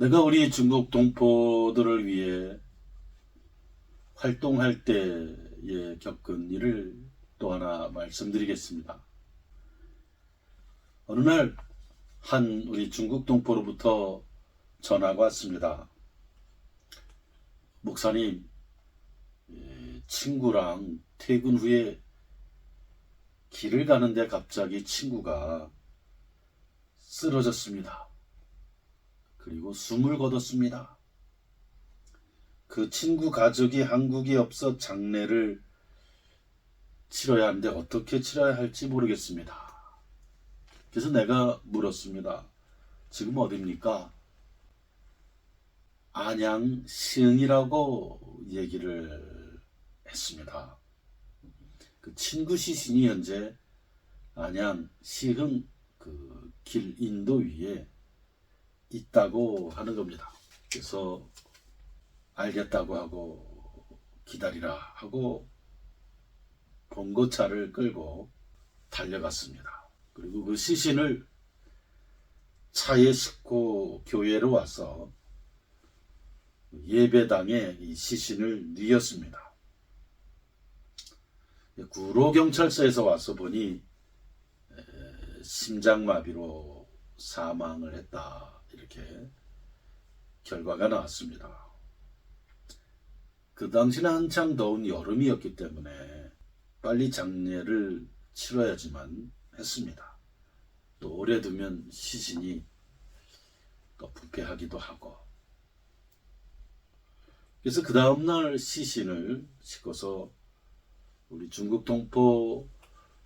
내가 우리 중국 동포들을 위해 활동할 때에 겪은 일을 또 하나 말씀드리겠습니다. 어느 날 한 우리 중국 동포로부터 전화가 왔습니다. 목사님, 친구랑 퇴근 후에 길을 가는데 갑자기 친구가 쓰러졌습니다. 그리고 숨을 거뒀습니다. 그 친구 가족이 한국에 없어 장례를 치러야 하는데 어떻게 치러야 할지 모르겠습니다. 그래서 내가 물었습니다. 지금 어디입니까? 안양 시흥이라고 얘기를 했습니다. 그 친구 시신이 현재 안양 시흥 그 길 인도 위에 있다고 하는 겁니다. 그래서 알겠다고 하고 기다리라 하고 봉고차를 끌고 달려갔습니다. 그리고 그 시신을 차에 싣고 교회로 와서 예배당에 이 시신을 뉘었습니다. 구로경찰서에서 와서 보니 심장마비로 사망을 했다, 이렇게 결과가 나왔습니다. 그 당시는 한창 더운 여름이었기 때문에 빨리 장례를 치러야지만 했습니다. 또 오래 두면 시신이 또 부패하기도 하고, 그래서 그 다음날 시신을 싣고서 우리 중국 동포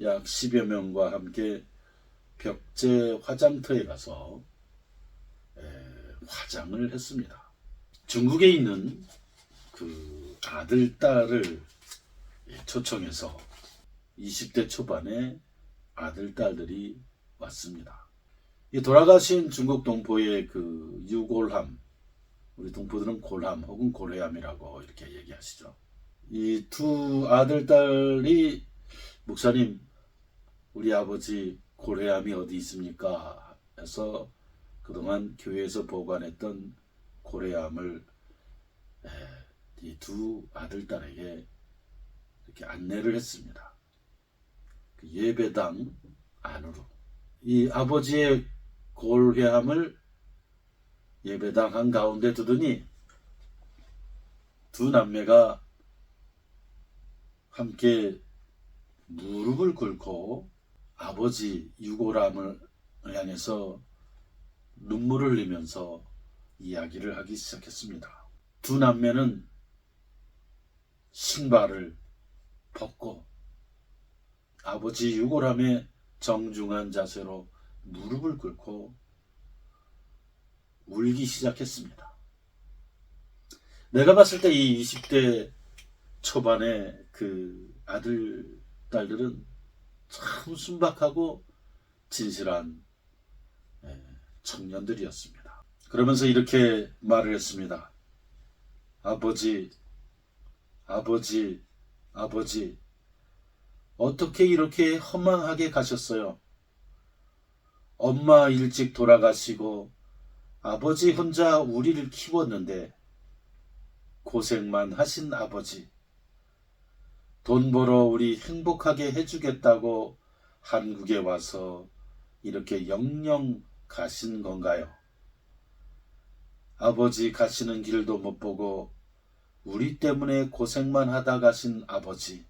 약 10여 명과 함께 벽제 화장터에 가서 화장을 했습니다. 중국에 있는 그 아들, 딸을 초청해서 20대 초반의 아들, 딸들이 왔습니다. 이 돌아가신 중국 동포의 그 유골함, 우리 동포들은 골함 혹은 고래함이라고 이렇게 얘기하시죠. 이 두 아들, 딸이 목사님, 우리 아버지 고래함이 어디 있습니까? 해서 그동안 교회에서 보관했던 고래함을 이 두 아들, 딸에게 이렇게 안내를 했습니다. 그 예배당 안으로. 이 아버지의 고래함을 예배당 한가운데 두더니 두 남매가 함께 무릎을 꿇고 아버지 유골함을 향해서 눈물을 흘리면서 이야기를 하기 시작했습니다. 두 남매는 신발을 벗고 아버지 유골함에 정중한 자세로 무릎을 꿇고 울기 시작했습니다. 내가 봤을 때 이 20대 초반의 그 아들, 딸들은 참 순박하고 진실한 청년들이었습니다. 그러면서 이렇게 말을 했습니다. 아버지, 아버지, 아버지, 어떻게 이렇게 허망하게 가셨어요? 엄마 일찍 돌아가시고 아버지 혼자 우리를 키웠는데 고생만 하신 아버지, 돈 벌어 우리 행복하게 해주겠다고 한국에 와서 이렇게 영영 가신 건가요? 아버지 가시는 길도 못 보고 우리 때문에 고생만 하다 가신 아버지,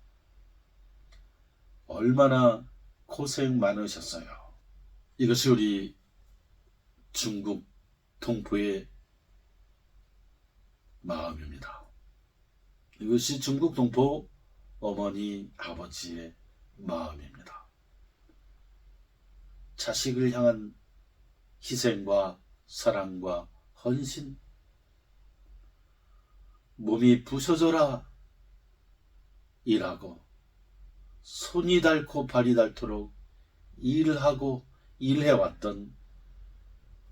얼마나 고생 많으셨어요. 이것이 우리 중국 동포의 마음입니다. 이것이 중국 동포 어머니, 아버지의 마음입니다. 자식을 향한 희생과 사랑과 헌신, 몸이 부서져라 일하고 손이 닳고 발이 닳도록 일하고 일해왔던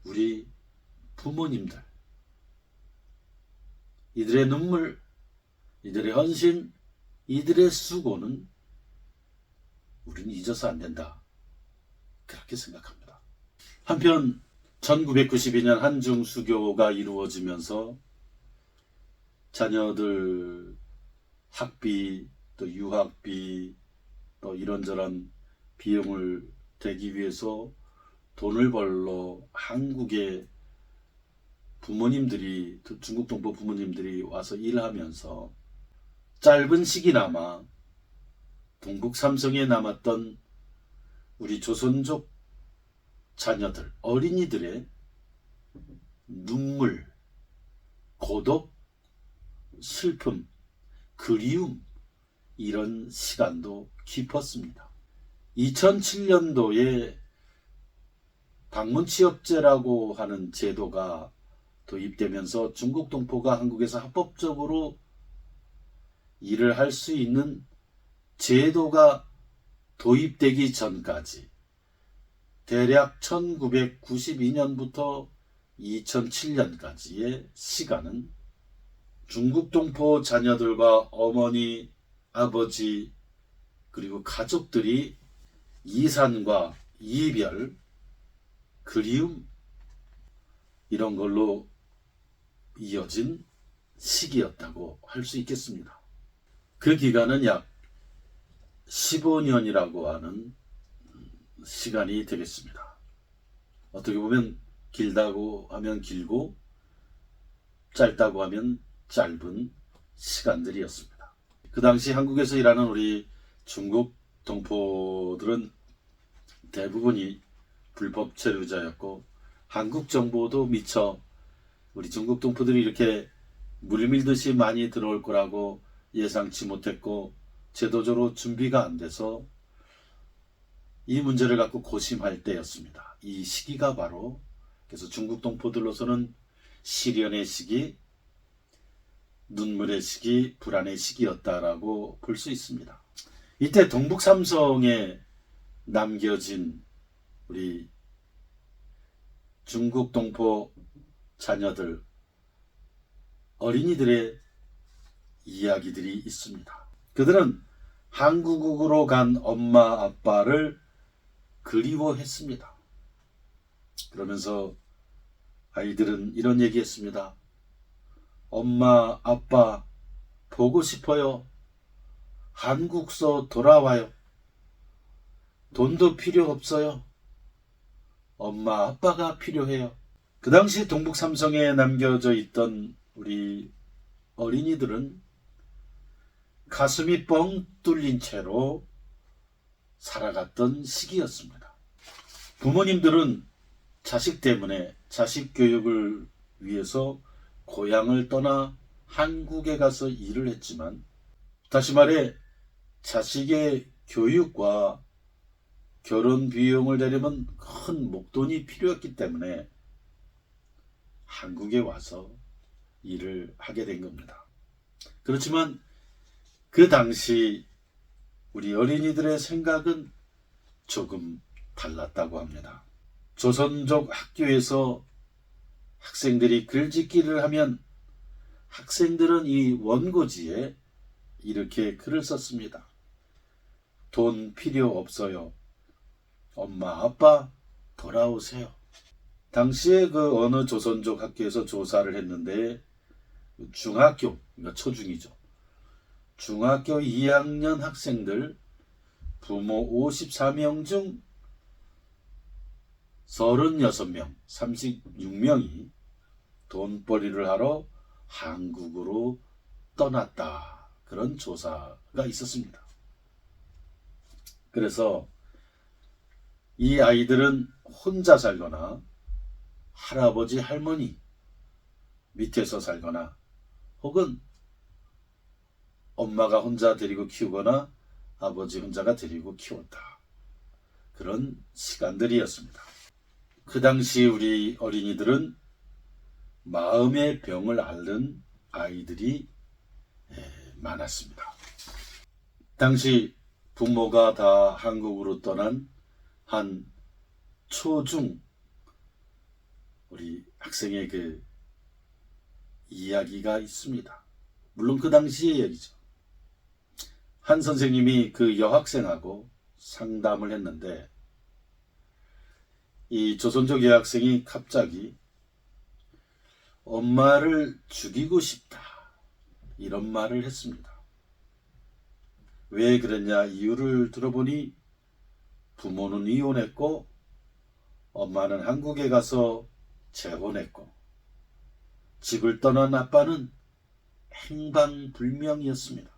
우리 부모님들, 이들의 눈물, 이들의 헌신, 이들의 수고는 우리는 잊어서 안 된다, 그렇게 생각합니다. 한편 1992년 한중 수교가 이루어지면서 자녀들 학비, 또 유학비, 또 이런저런 비용을 대기 위해서 돈을 벌러 한국에 부모님들이, 중국 동포 부모님들이 와서 일하면서 짧은 시기나마 동북 삼성에 남았던 우리 조선족 자녀들, 어린이들의 눈물, 고독, 슬픔, 그리움, 이런 시간도 깊었습니다. 2007년도에 방문취업제라고 하는 제도가 도입되면서 중국 동포가 한국에서 합법적으로 일을 할 수 있는 제도가 도입되기 전까지 대략 1992년부터 2007년까지의 시간은 중국 동포 자녀들과 어머니, 아버지, 그리고 가족들이 이산과 이별, 그리움, 이런 걸로 이어진 시기였다고 할 수 있겠습니다. 그 기간은 약 15년이라고 하는 시간이 되겠습니다. 어떻게 보면 길다고 하면 길고 짧다고 하면 짧은 시간들이었습니다. 그 당시 한국에서 일하는 우리 중국 동포들은 대부분이 불법 체류자였고 한국 정보도 미처 우리 중국 동포들이 이렇게 물밀듯이 많이 들어올 거라고 예상치 못했고 제도적으로 준비가 안 돼서 이 문제를 갖고 고심할 때였습니다. 이 시기가 바로 그래서 중국 동포들로서는 시련의 시기, 눈물의 시기, 불안의 시기였다라고 볼 수 있습니다. 이때 동북 삼성에 남겨진 우리 중국 동포 자녀들, 어린이들의 이야기들이 있습니다. 그들은 한국으로 간 엄마 아빠를 그리워했습니다. 그러면서 아이들은 이런 얘기했습니다. 엄마 아빠 보고 싶어요. 한국서 돌아와요. 돈도 필요 없어요. 엄마 아빠가 필요해요. 그 당시 동북 삼성에 남겨져 있던 우리 어린이들은 가슴이 뻥 뚫린 채로 살아갔던 시기였습니다. 부모님들은 자식 때문에 자식 교육을 위해서 고향을 떠나 한국에 가서 일을 했지만 다시 말해 자식의 교육과 결혼 비용을 내려면 큰 목돈이 필요했기 때문에 한국에 와서 일을 하게 된 겁니다. 그렇지만 그 당시 우리 어린이들의 생각은 조금 달랐다고 합니다. 조선족 학교에서 학생들이 글짓기를 하면 학생들은 이 원고지에 이렇게 글을 썼습니다. 돈 필요 없어요. 엄마 아빠 돌아오세요. 당시에 그 어느 조선족 학교에서 조사를 했는데 중학교, 그러니까 초중이죠. 중학교 2학년 학생들 부모 54명 중 36명, 36명이 돈벌이를 하러 한국으로 떠났다. 그런 조사가 있었습니다. 그래서 이 아이들은 혼자 살거나 할아버지, 할머니 밑에서 살거나 혹은 엄마가 혼자 데리고 키우거나 아버지 혼자가 데리고 키웠다. 그런 시간들이었습니다. 그 당시 우리 어린이들은 마음의 병을 앓는 아이들이 많았습니다. 당시 부모가 다 한국으로 떠난 한 초중 우리 학생의 그 이야기가 있습니다. 물론 그 당시의 얘기죠. 한 선생님이 그 여학생하고 상담을 했는데 이 조선족 여학생이 갑자기 엄마를 죽이고 싶다 이런 말을 했습니다. 왜 그랬냐 이유를 들어보니 부모는 이혼했고 엄마는 한국에 가서 재혼했고 집을 떠난 아빠는 행방불명이었습니다.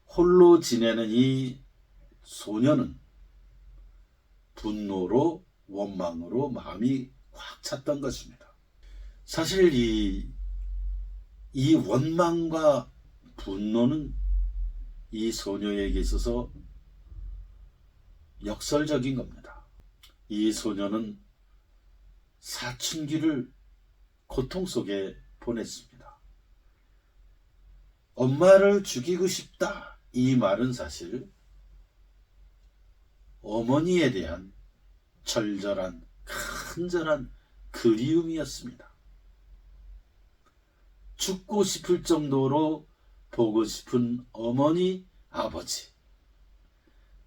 홀로 지내는 이 소녀는 분노로 원망으로 마음이 꽉 찼던 것입니다. 사실 이 원망과 분노는 이 소녀에게 있어서 역설적인 겁니다. 이 소녀는 사춘기를 고통 속에 보냈습니다. 엄마를 죽이고 싶다. 이 말은 사실 어머니에 대한 절절한 간절한 그리움이었습니다. 죽고 싶을 정도로 보고 싶은 어머니, 아버지.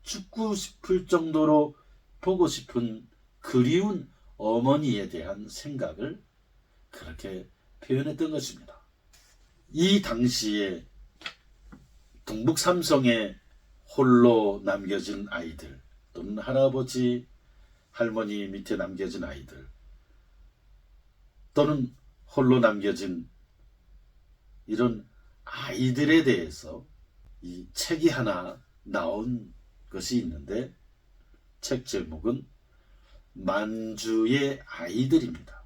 죽고 싶을 정도로 보고 싶은 그리운 어머니에 대한 생각을 그렇게 표현했던 것입니다. 이 당시에 동북 삼성에 홀로 남겨진 아이들 또는 할아버지, 할머니 밑에 남겨진 아이들 또는 홀로 남겨진 이런 아이들에 대해서 이 책이 하나 나온 것이 있는데 책 제목은 만주의 아이들입니다.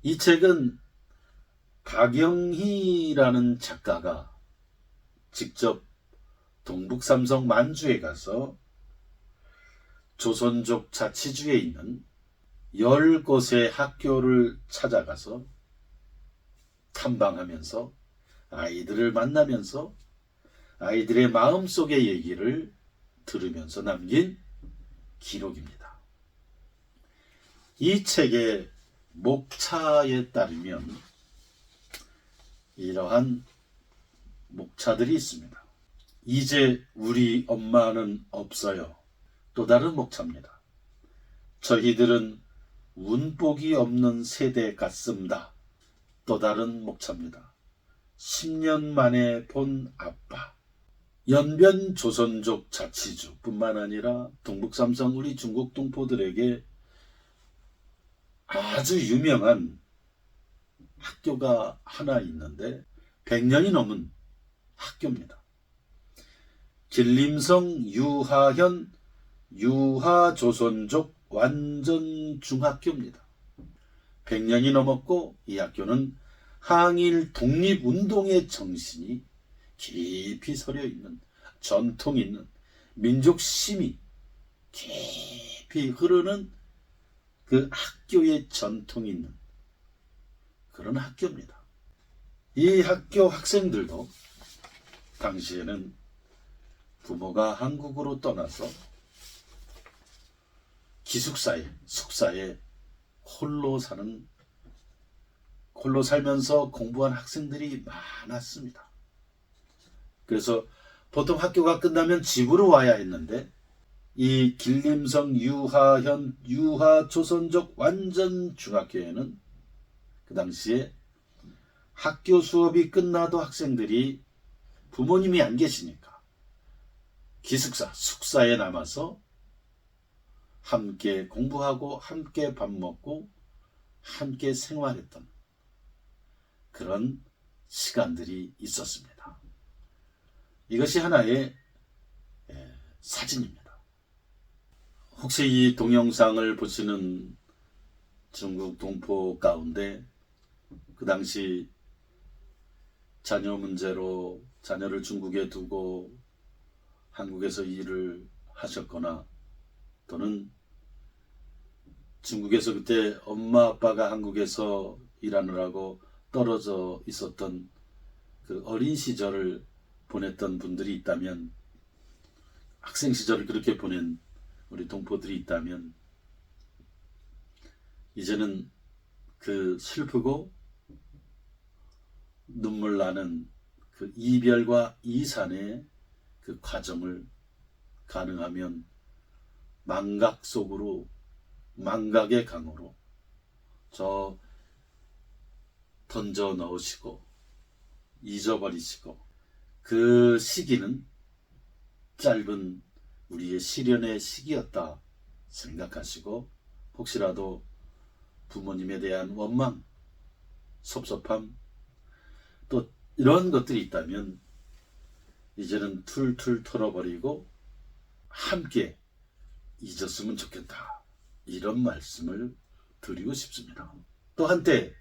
이 책은 박영희라는 작가가 직접 동북삼성 만주에 가서 조선족 자치주에 있는 10곳의 학교를 찾아가서 탐방하면서 아이들을 만나면서 아이들의 마음속의 얘기를 들으면서 남긴 기록입니다. 이 책의 목차에 따르면 이러한 목차들이 있습니다. 이제 우리 엄마는 없어요. 또 다른 목차입니다. 저희들은 운복이 없는 세대 같습니다. 또 다른 목차입니다. 10년 만에 본 아빠. 연변 조선족 자치주 뿐만 아니라 동북삼성 우리 중국 동포들에게 아주 유명한 학교가 하나 있는데 100년이 넘은 학교입니다. 길림성 유하현 유하조선족 완전중학교입니다. 100년이 넘었고 이 학교는 항일 독립운동의 정신이 깊이 서려 있는 전통 있는 민족심이 깊이 흐르는 그 학교의 전통이 있는 그런 학교입니다. 이 학교 학생들도 당시에는 부모가 한국으로 떠나서 기숙사에 숙사에 홀로 살면서 공부한 학생들이 많았습니다. 그래서 보통 학교가 끝나면 집으로 와야 했는데 이 길림성 유하현 유하조선족 완전중학교에는 그 당시에 학교 수업이 끝나도 학생들이 부모님이 안 계시니까 기숙사 숙사에 남아서 함께 공부하고 함께 밥 먹고 함께 생활했던 그런 시간들이 있었습니다. 이것이 하나의 사진입니다. 혹시 이 동영상을 보시는 중국 동포 가운데 그 당시 자녀 문제로 자녀를 중국에 두고 한국에서 일을 하셨거나 또는 중국에서 그때 엄마 아빠가 한국에서 일하느라고 떨어져 있었던 그 어린 시절을 보냈던 분들이 있다면 학생 시절을 그렇게 보낸 우리 동포들이 있다면 이제는 그 슬프고 눈물 나는 그 이별과 이산의 그 과정을 가능하면 망각 속으로 망각의 강으로 저 던져 넣으시고 잊어버리시고 그 시기는 짧은 우리의 시련의 시기였다 생각하시고 혹시라도 부모님에 대한 원망, 섭섭함 또 이런 것들이 있다면 이제는 툴툴 털어버리고 함께 잊었으면 좋겠다. 이런 말씀을 드리고 싶습니다. 또 한때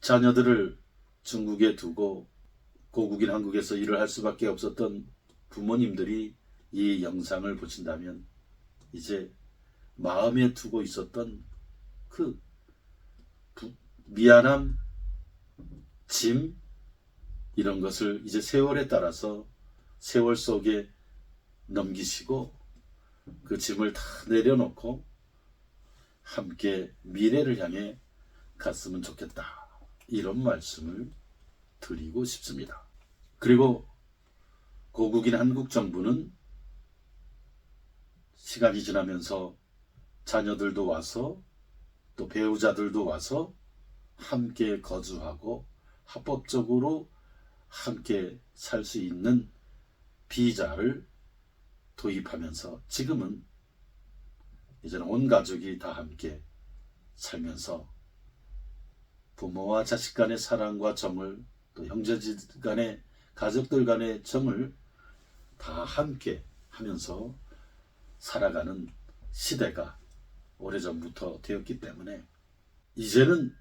자녀들을 중국에 두고 고국인 한국에서 일을 할 수밖에 없었던 부모님들이 이 영상을 보신다면 이제 마음에 두고 있었던 그 미안함, 짐 이런 것을 이제 세월에 따라서 세월 속에 넘기시고 그 짐을 다 내려놓고 함께 미래를 향해 갔으면 좋겠다. 이런 말씀을 드리고 싶습니다. 그리고 고국인 한국 정부는 시간이 지나면서 자녀들도 와서 또 배우자들도 와서 함께 거주하고 합법적으로 함께 살 수 있는 비자를 도입하면서 지금은 이제는 온 가족이 다 함께 살면서 부모와 자식 간의 사랑과 정을 또 형제들 간의 가족들 간의 정을 다 함께 하면서 살아가는 시대가 오래전부터 되었기 때문에 이제는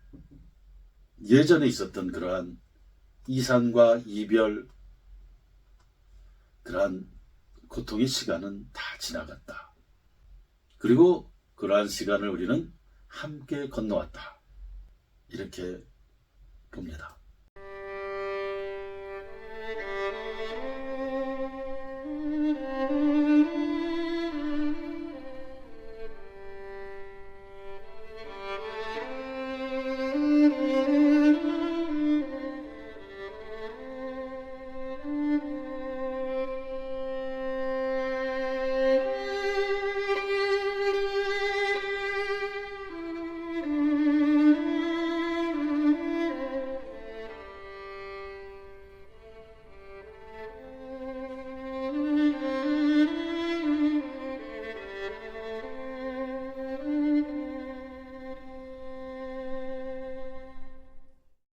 예전에 있었던 그러한 이산과 이별 그러한 고통의 시간은 다 지나갔다. 그리고 그러한 시간을 우리는 함께 건너왔다. 이렇게 봅니다.